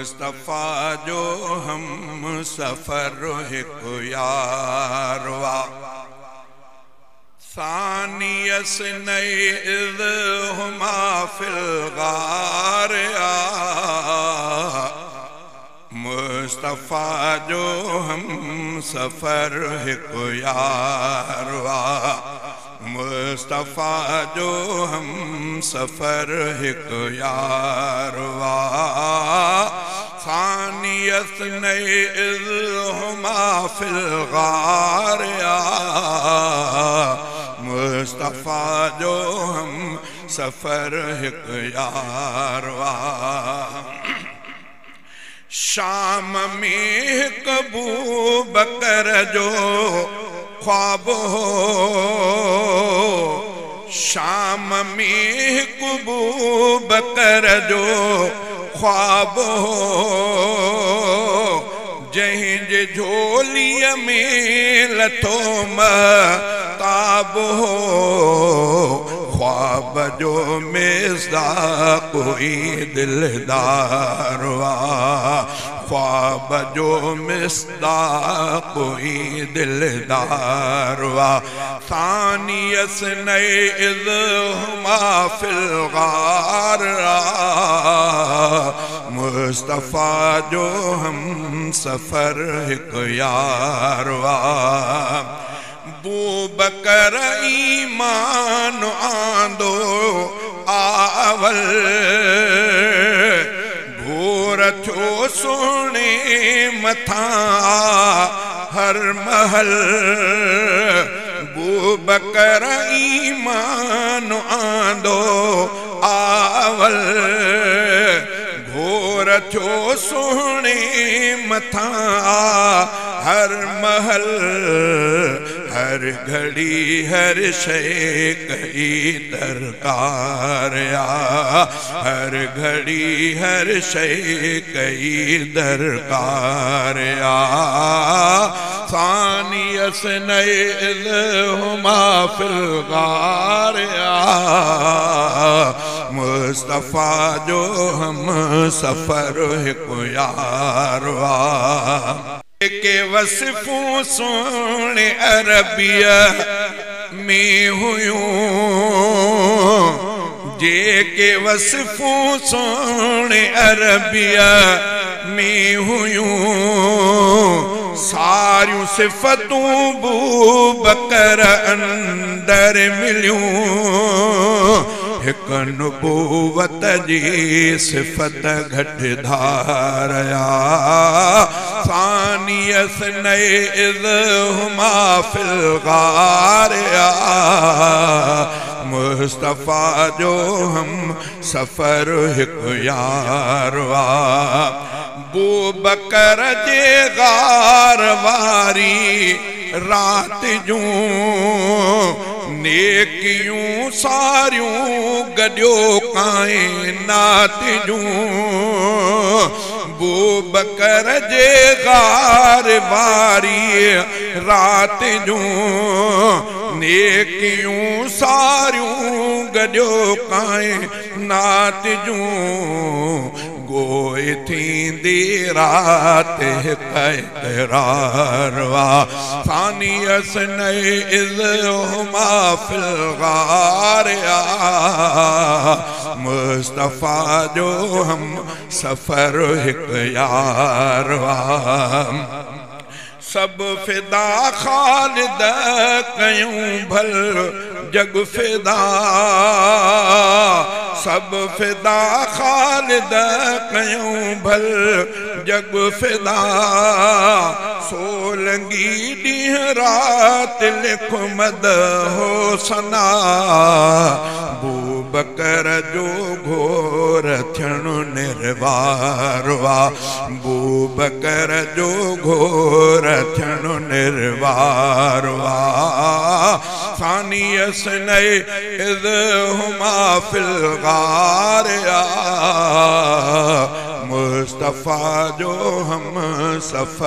मुस्तफ़ा जो हम सफर हिक यारवा सानियस नई इज़ हुमा फिल गार मुस्तफ़ा जो हम सफर हिक यारवा मुस्तफ़ा जो हम सफर हिक यारवा सानियत नई इज़ हुमा फिल गार मुस्तफ़ा जो हम सफर हिक यारवा शाम में कबू बकर जो ख्वाब हो शाम में कबू बकर जो ख्वाब हो जहिंज झोलीअ में लथो महताब हो ख्वाब जो मिज़ा कोई दिलदार वा ख्वाब जो मिज़ा कोई दिलदार वा सानियस नई इज़ हुमा फिल गार मुस्तफ़ा जो हम सफर हिक यारवा बू बकर ईमान आंदो आवल भोर थो सोने मथा हर महल बू बकर ईमान आंदो आवल घोर थो सोने मथा हर महल हर घड़ी हर शय कई दरकार हर घड़ी हर शय कई दरकार सानियस नई इज़ हुमा फिल गार मुस्तफ़ा जो हम सफर हिक यारवा के वसिफ़ूं सोने अरबिया में हुयूं जेके वसिफ़ूं सोने अरबिया में हुयूं सारियूं सिफ़तूं बू बकर अंदर मिलियूं हिक नुबूवत जी सिफ़त घट धारया सानियस नई इज़ हुमा फिल गार मुस्तफ़ा जो हम सफर हिक यारवा बू बकर जे गार वारी रात जूं नेकियूं सारियूं गॾियो काइनात जूं बू बकर जे गार वारी रात जूं नेकियूं सारियूं गॾियो काइनात जूं गोई थींदी रात हिक इक़रारवा सानियस नई इज़ हुमा फिल गार मुस्तफ़ा जो हम सफर हिक यारवा सब फिदा ख़ालिद कयूं भल जग फिदा सब फिदा ख़ालिद कयूं भल जग फिदा सोलंगी ॾींहुं राति लिख मद हो सना बू बकर जो घोर थियण निर्वारवा बू बकर जो घोर थियण निर्वारवा सानियस नई इज़ हुमा फिल गार मुस्तफ़ा जो हम सफर